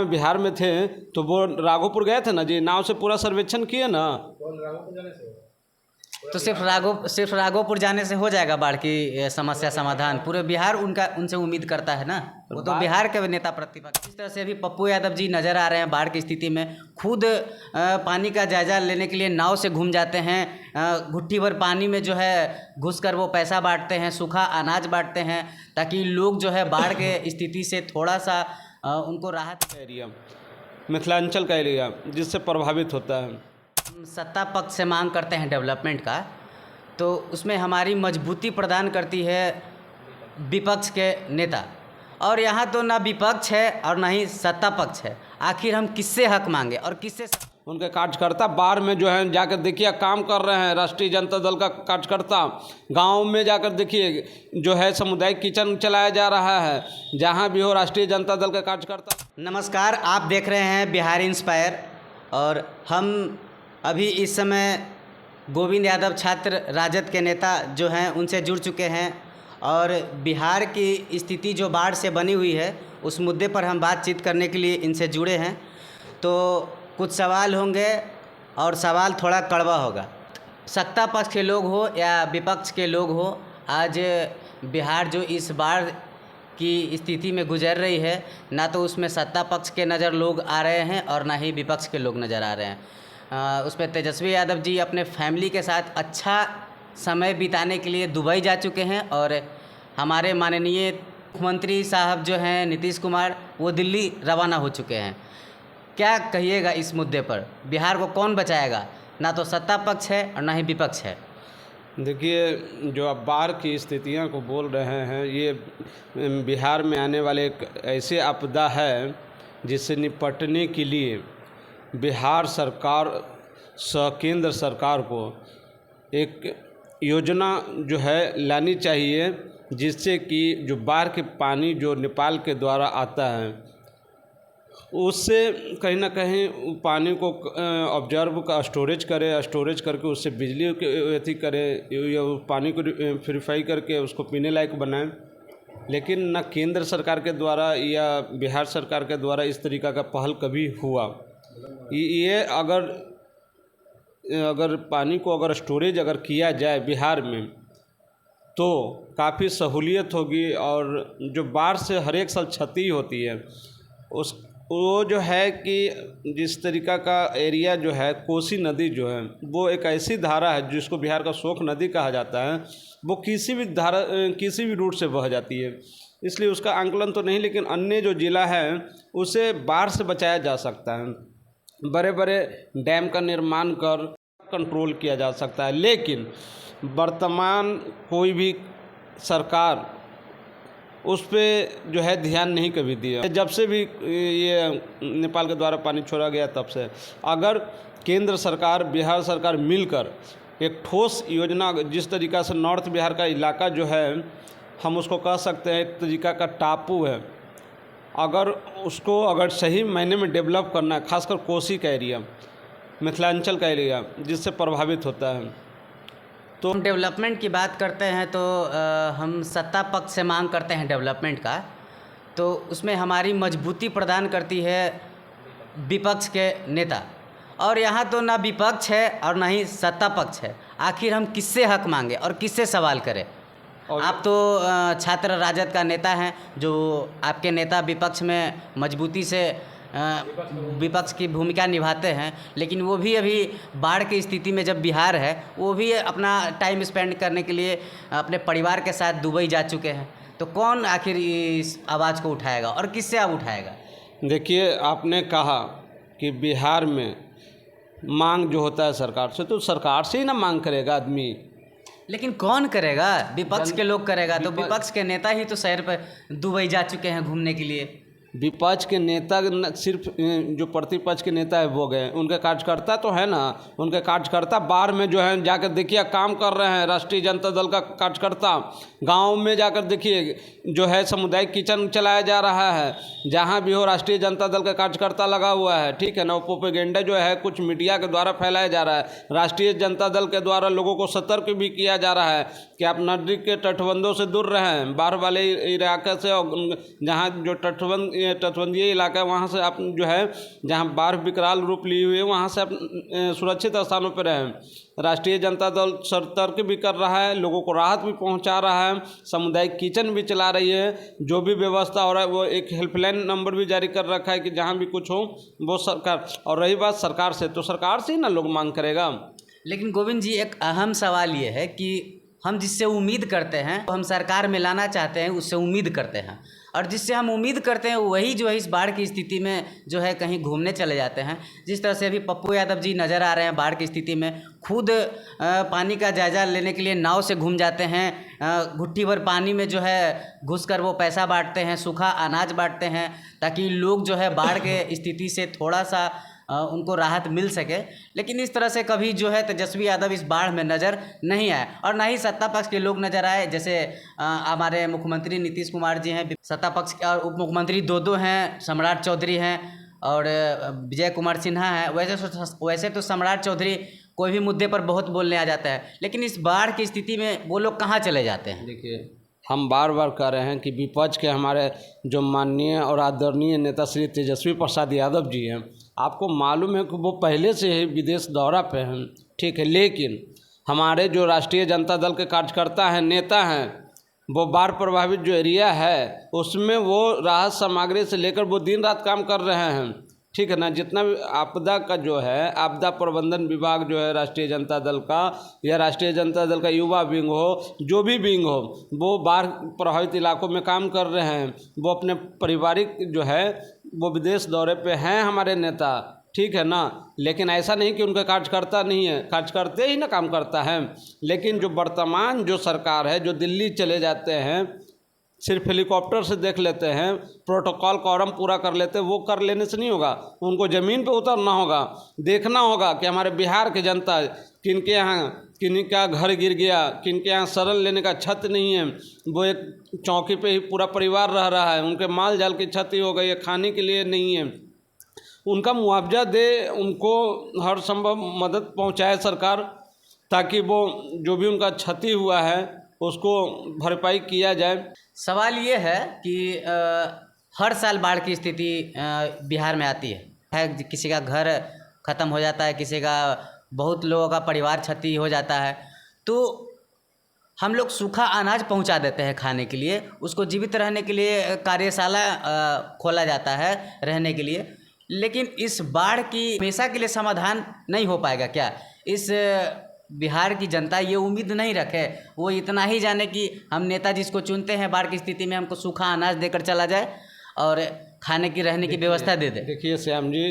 बिहार में थे तो वो राघोपुर गए थे ना जी, नाव से पूरा सर्वेक्षण किए ना। तो सिर्फ राघोपुर जाने से हो जाएगा बाढ़ की समस्या समाधान? पूरे बिहार उनसे उम्मीद करता है ना, वो तो बिहार के नेता प्रतिपक्ष। इस तरह से अभी पप्पू यादव जी नज़र आ रहे हैं बाढ़ की स्थिति में, खुद पानी का जायजा लेने के लिए नाव से घूम जाते हैं, घुट्टी भर पानी में जो है घुसकर वो पैसा बांटते हैं, सूखा अनाज बांटते हैं, ताकि लोग जो है बाढ़ के स्थिति से थोड़ा सा उनको राहत। एरिया मिथिलांचल का एरिया जिससे प्रभावित होता है। सत्ता पक्ष से मांग करते हैं डेवलपमेंट का, तो उसमें हमारी मजबूती प्रदान करती है विपक्ष के नेता, और यहाँ तो ना विपक्ष है और ना ही सत्ता पक्ष है। आखिर हम किससे हक मांगे और किससे? उनके कार्यकर्ता बाढ़ में जो है जाकर देखिए काम कर रहे हैं। राष्ट्रीय जनता दल का कार्यकर्ता गांव में जाकर देखिए जो है सामुदायिक किचन चलाया जा रहा है, जहां भी हो राष्ट्रीय जनता दल का कार्यकर्ता। नमस्कार, आप देख रहे हैं बिहार इंस्पायर, और हम अभी इस समय गोविंद यादव छात्र राजद के नेता जो हैं उनसे जुड़ चुके हैं, और बिहार की स्थिति जो बाढ़ से बनी हुई है उस मुद्दे पर हम बातचीत करने के लिए इनसे जुड़े हैं। तो कुछ सवाल होंगे और सवाल थोड़ा कड़वा होगा। सत्ता पक्ष के लोग हो या विपक्ष के लोग हो, आज बिहार जो इस बाढ़ की स्थिति में गुजर रही है, ना तो उसमें सत्ता पक्ष के नज़र लोग आ रहे हैं और ना ही विपक्ष के लोग नज़र आ रहे हैं। उसमें तेजस्वी यादव जी अपने फैमिली के साथ अच्छा समय बिताने के लिए दुबई जा चुके हैं, और हमारे माननीय मुख्यमंत्री साहब जो हैं नीतीश कुमार, वो दिल्ली रवाना हो चुके हैं। क्या कहिएगा इस मुद्दे पर? बिहार को कौन बचाएगा? ना तो सत्ता पक्ष है और ना ही विपक्ष है। देखिए, जो आप बाढ़ की स्थितियां को बोल रहे हैं, ये बिहार में आने वाले एक ऐसे आपदा है जिससे निपटने के लिए बिहार सरकार केंद्र सरकार को एक योजना जो है लानी चाहिए, जिससे कि जो बाढ़ के पानी जो नेपाल के द्वारा आता है उससे कहीं ना कहीं पानी को ऑब्जर्व का स्टोरेज करके उससे बिजली अथी करे, या पानी को प्योरीफाई करके उसको पीने लायक बनाएं। लेकिन न केंद्र सरकार के द्वारा या बिहार सरकार के द्वारा इस तरीका का पहल कभी हुआ। ये अगर पानी को अगर स्टोरेज अगर किया जाए बिहार में तो काफ़ी सहूलियत होगी, और जो बाढ़ से हर एक साल क्षति होती है वो जो है कि जिस तरीका का एरिया जो है, कोसी नदी जो है वो एक ऐसी धारा है जिसको बिहार का शोक नदी कहा जाता है, वो किसी भी रूट से बह जाती है। इसलिए उसका आंकलन तो नहीं, लेकिन अन्य जो ज़िला है उसे बाढ़ से बचाया जा सकता है। बड़े बड़े डैम का निर्माण कर कंट्रोल किया जा सकता है। लेकिन वर्तमान कोई भी सरकार उस पर जो है ध्यान नहीं कभी दिया। जब से भी ये नेपाल के द्वारा पानी छोड़ा गया तब से अगर केंद्र सरकार बिहार सरकार मिलकर एक ठोस योजना, जिस तरीक़ा से नॉर्थ बिहार का इलाका जो है हम उसको कह सकते हैं एक तरीक़ा का टापू है, अगर उसको अगर सही मायने में डेवलप करना है, खासकर कोसी का एरिया, मिथिलांचल का एरिया जिससे प्रभावित होता है, तो हम डेवलपमेंट की बात करते हैं तो हम सत्ता पक्ष से मांग करते हैं डेवलपमेंट का, तो उसमें हमारी मजबूती प्रदान करती है विपक्ष के नेता, और यहाँ तो ना विपक्ष है और ना ही सत्ता पक्ष है। आखिर हम किससे हक मांगे और किससे सवाल करें? आप तो छात्र राजद का नेता हैं, जो आपके नेता विपक्ष में मजबूती से विपक्ष की भूमिका निभाते हैं, लेकिन वो भी अभी बाढ़ की स्थिति में जब बिहार है, वो भी अपना टाइम स्पेंड करने के लिए अपने परिवार के साथ दुबई जा चुके हैं। तो कौन आखिर इस आवाज़ को उठाएगा और किससे आप उठाएगा? देखिए, आपने कहा कि बिहार में मांग जो होता है सरकार से, तो सरकार से ही ना मांग करेगा आदमी, लेकिन कौन करेगा? विपक्ष के लोग करेगा। तो विपक्ष के नेता ही तो शहर पर दुबई जा चुके हैं घूमने के लिए। विपक्ष के नेता सिर्फ जो प्रतिपक्ष के नेता है वो गए, उनके कार्यकर्ता तो है ना, उनके कार्यकर्ता बाढ़ में जो है जाकर देखिए काम कर रहे हैं। राष्ट्रीय जनता दल का कार्यकर्ता गांव में जाकर देखिए जो है सामुदायिक किचन चलाया जा रहा है, जहां भी हो राष्ट्रीय जनता दल का कार्यकर्ता लगा हुआ है, ठीक है ना। प्रोपेगेंडा जो है कुछ मीडिया के द्वारा फैलाया जा रहा है। राष्ट्रीय जनता दल के द्वारा लोगों को सतर्क भी किया जा रहा है कि आप नदी के तटबंधों से दूर रहें, बाढ़ वाले इलाके से, जहाँ जो तटबंध ये तटबंधीय इलाका है, वहाँ से आप जो है जहाँ बाढ़ विकराल रूप ली हुई है वहाँ से आप सुरक्षित स्थानों पर रहें। राष्ट्रीय जनता दल सतर्क भी कर रहा है, लोगों को राहत भी पहुंचा रहा है, सामुदायिक किचन भी चला रही है, जो भी व्यवस्था हो रहा है वो एक हेल्पलाइन नंबर भी जारी कर रखा है कि जहां भी कुछ हो वो सरकार। और रही बात सरकार से, तो सरकार से ही ना लोग मांग करेगा। लेकिन गोविंद जी, एक अहम सवाल ये है कि हम जिससे उम्मीद करते हैं, हम सरकार में लाना चाहते हैं, उससे उम्मीद करते हैं, और जिससे हम उम्मीद करते हैं वही जो है इस बाढ़ की स्थिति में जो है कहीं घूमने चले जाते हैं। जिस तरह से अभी पप्पू यादव जी नज़र आ रहे हैं बाढ़ की स्थिति में, खुद पानी का जायजा लेने के लिए नाव से घूम जाते हैं, घुट्टी भर पानी में जो है घुसकर वो पैसा बांटते हैं, सूखा अनाज बांटते हैं, ताकि लोग जो है बाढ़ के स्थिति से थोड़ा सा उनको राहत मिल सके। लेकिन इस तरह से कभी जो है तेजस्वी यादव इस बाढ़ में नज़र नहीं आए, और ना ही सत्ता पक्ष के लोग नज़र आए। जैसे हमारे मुख्यमंत्री नीतीश कुमार जी हैं, सत्ता पक्ष के और उप मुख्यमंत्री दो हैं, सम्राट चौधरी हैं और विजय कुमार सिन्हा हैं। वैसे तो सम्राट चौधरी कोई भी मुद्दे पर बहुत बोलने आ जाता है, लेकिन इस बाढ़ की स्थिति में वो लोग कहाँ चले जाते हैं? देखिए, हम बार बार कह रहे हैं कि विपक्ष के हमारे जो माननीय और आदरणीय नेता श्री तेजस्वी प्रसाद यादव जी हैं, आपको मालूम है कि वो पहले से ही विदेश दौरा पे हैं, ठीक है, लेकिन हमारे जो राष्ट्रीय जनता दल के कार्यकर्ता हैं, नेता हैं, वो बाढ़ प्रभावित जो एरिया है उसमें वो राहत सामग्री से लेकर वो दिन रात काम कर रहे हैं, ठीक है ना। जितना भी आपदा का जो है, आपदा प्रबंधन विभाग जो है राष्ट्रीय जनता दल का, या राष्ट्रीय जनता दल का युवा विंग हो, जो भी विंग हो, वो बाढ़ प्रभावित इलाकों में काम कर रहे हैं। वो अपने पारिवारिक जो है वो विदेश दौरे पे हैं हमारे नेता, ठीक है ना। लेकिन ऐसा नहीं कि उनका कार्यकर्ता नहीं है, कार्यकर्ते ही ना काम करता है। लेकिन जो वर्तमान जो सरकार है, जो दिल्ली चले जाते हैं, सिर्फ हेलीकॉप्टर से देख लेते हैं, प्रोटोकॉल कॉरम पूरा कर लेते हैं, वो कर लेने से नहीं होगा, उनको ज़मीन पे उतरना होगा, देखना होगा कि हमारे बिहार की जनता किनके यहाँ किनका घर गिर गया, किनके यहाँ सरल लेने का छत नहीं है, वो एक चौकी पे ही पूरा परिवार रह रहा है, उनके माल जाल की क्षति हो गई है, खाने के लिए नहीं है, उनका मुआवजा दे, उनको हर संभव मदद पहुँचाए सरकार, ताकि वो जो भी उनका क्षति हुआ है उसको भरपाई किया जाए। सवाल ये है कि हर साल बाढ़ की स्थिति बिहार में आती है, किसी का घर ख़त्म हो जाता है, किसी का, बहुत लोगों का परिवार क्षति हो जाता है, तो हम लोग सूखा अनाज पहुंचा देते हैं खाने के लिए, उसको जीवित रहने के लिए कार्यशाला खोला जाता है रहने के लिए। लेकिन इस बाढ़ की हमेशा के लिए समाधान नहीं हो पाएगा क्या? इस बिहार की जनता ये उम्मीद नहीं रखे, वो इतना ही जाने कि हम नेता जिसको चुनते हैं बाढ़ की स्थिति में हमको सूखा अनाज देकर चला जाए और खाने की रहने की व्यवस्था दे दे। देखिए श्याम जी,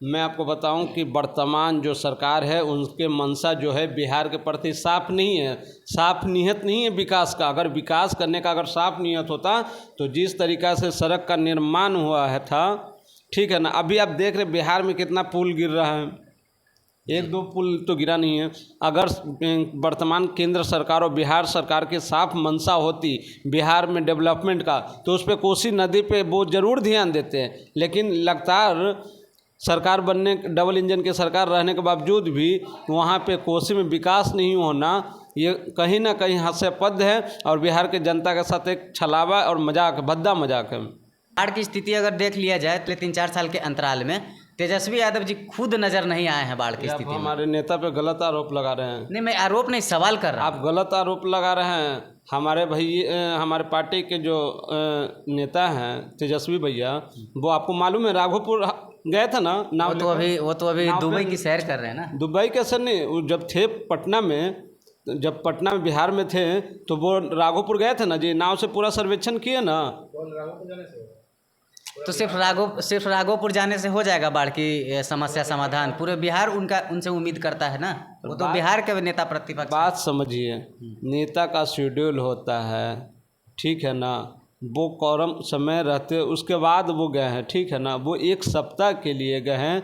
मैं आपको बताऊं कि वर्तमान जो सरकार है उनके मंशा जो है बिहार के प्रति साफ नहीं है, साफ नीयत नहीं है विकास का। अगर विकास करने का अगर साफ नीयत होता तो जिस तरीक़ा से सड़क का निर्माण हुआ है था, ठीक है ना, अभी आप देख रहे बिहार में कितना पुल गिर रहा है, एक दो पुल तो गिरा नहीं है। अगर वर्तमान केंद्र सरकार और बिहार सरकार की साफ मंशा होती बिहार में डेवलपमेंट का, तो उस पर कोसी नदी पे वो ज़रूर ध्यान देते हैं। लेकिन लगातार सरकार बनने, डबल इंजन की सरकार रहने के बावजूद भी वहाँ पे कोसी में विकास नहीं होना, ये कहीं ना कहीं हास्यास्पद है और बिहार के जनता के साथ एक छलावा और मजाक, भद्दा मजाक है। बाढ़ की स्थिति अगर देख लिया जाए तो 3-4 साल के अंतराल में तेजस्वी यादव जी खुद नज़र नहीं आए हैं बाढ़ की स्थिति में। हमारे नेता पे गलत आरोप लगा रहे हैं। नहीं, मैं आरोप नहीं, सवाल कर रहा हूँ। आप गलत आरोप लगा रहे हैं। हमारे हमारे पार्टी के जो नेता हैं तेजस्वी भैया, वो आपको मालूम है राघोपुर गए थे ना, वो तो अभी दुबई की सैर कर रहे हैं ना। दुबई कैसे नहीं, वो जब थे पटना में, जब पटना में बिहार में थे तो वो राघोपुर गए थे ना जी, नाव से पूरा सर्वेक्षण किए ना। तो सिर्फ राघोपुर जाने से हो जाएगा बाढ़ की समस्या समाधान? पूरे बिहार उनसे उम्मीद करता है ना, वो तो बिहार के नेता प्रतिपक्ष। बात समझिए, नेता का शेड्यूल होता है, ठीक है ना, वो कॉरम समय रहते उसके बाद वो गए हैं, ठीक है ना, वो 1 सप्ताह के लिए गए हैं,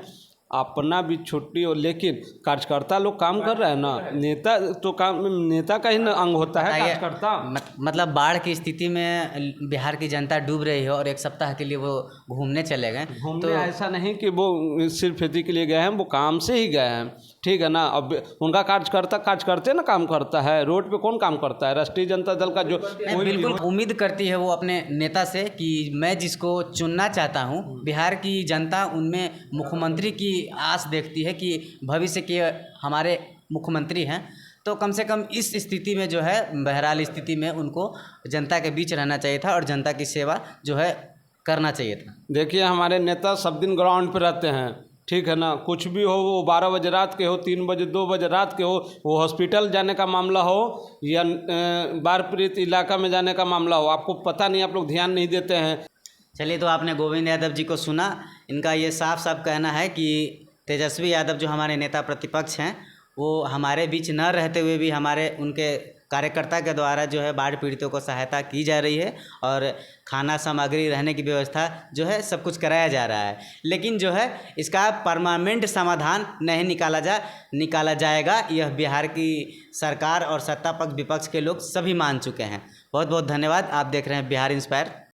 अपना भी छुट्टी हो, लेकिन कार्यकर्ता लोग काम कर रहे हैं ना, नेता तो काम, नेता का ही ना अंग होता है कार्यकर्ता। मतलब बाढ़ की स्थिति में बिहार की जनता डूब रही है और 1 सप्ताह के लिए वो घूमने चले गए। तो ऐसा नहीं कि वो सिर्फ खेती के लिए गए हैं, वो काम से ही गए हैं। ठीक है ना। अब उनका कार्यकर्ता ना काम करता है, रोड पे कौन काम करता है? राष्ट्रीय जनता दल का जो नहीं, बिल्कुल उम्मीद करती है वो अपने नेता से कि मैं जिसको चुनना चाहता हूँ, बिहार की जनता उनमें मुख्यमंत्री की आस देखती है कि भविष्य के हमारे मुख्यमंत्री हैं। तो कम से कम इस स्थिति में जो है, बहरहाल स्थिति में उनको जनता के बीच रहना चाहिए था और जनता की सेवा जो है करना चाहिए था। देखिए हमारे नेता सब दिन ग्राउंड पे रहते हैं, ठीक है ना। कुछ भी हो, वो 12 बजे रात के हो, 3 बजे 2 बजे रात के हो, वो हॉस्पिटल जाने का मामला हो या बाढ़ पीड़ित इलाका में जाने का मामला हो, आपको पता नहीं, आप लोग ध्यान नहीं देते हैं। चलिए, तो आपने गोविंद यादव जी को सुना। इनका ये साफ साफ कहना है कि तेजस्वी यादव जो हमारे नेता प्रतिपक्ष हैं, वो हमारे बीच न रहते हुए भी हमारे उनके कार्यकर्ता के द्वारा जो है बाढ़ पीड़ितों को सहायता की जा रही है और खाना सामग्री रहने की व्यवस्था जो है सब कुछ कराया जा रहा है। लेकिन जो है इसका परमानेंट समाधान नहीं निकाला जाएगा, यह बिहार की सरकार और सत्ता पक्ष विपक्ष के लोग सभी मान चुके हैं। बहुत बहुत धन्यवाद। आप देख रहे हैं बिहार इंस्पायर।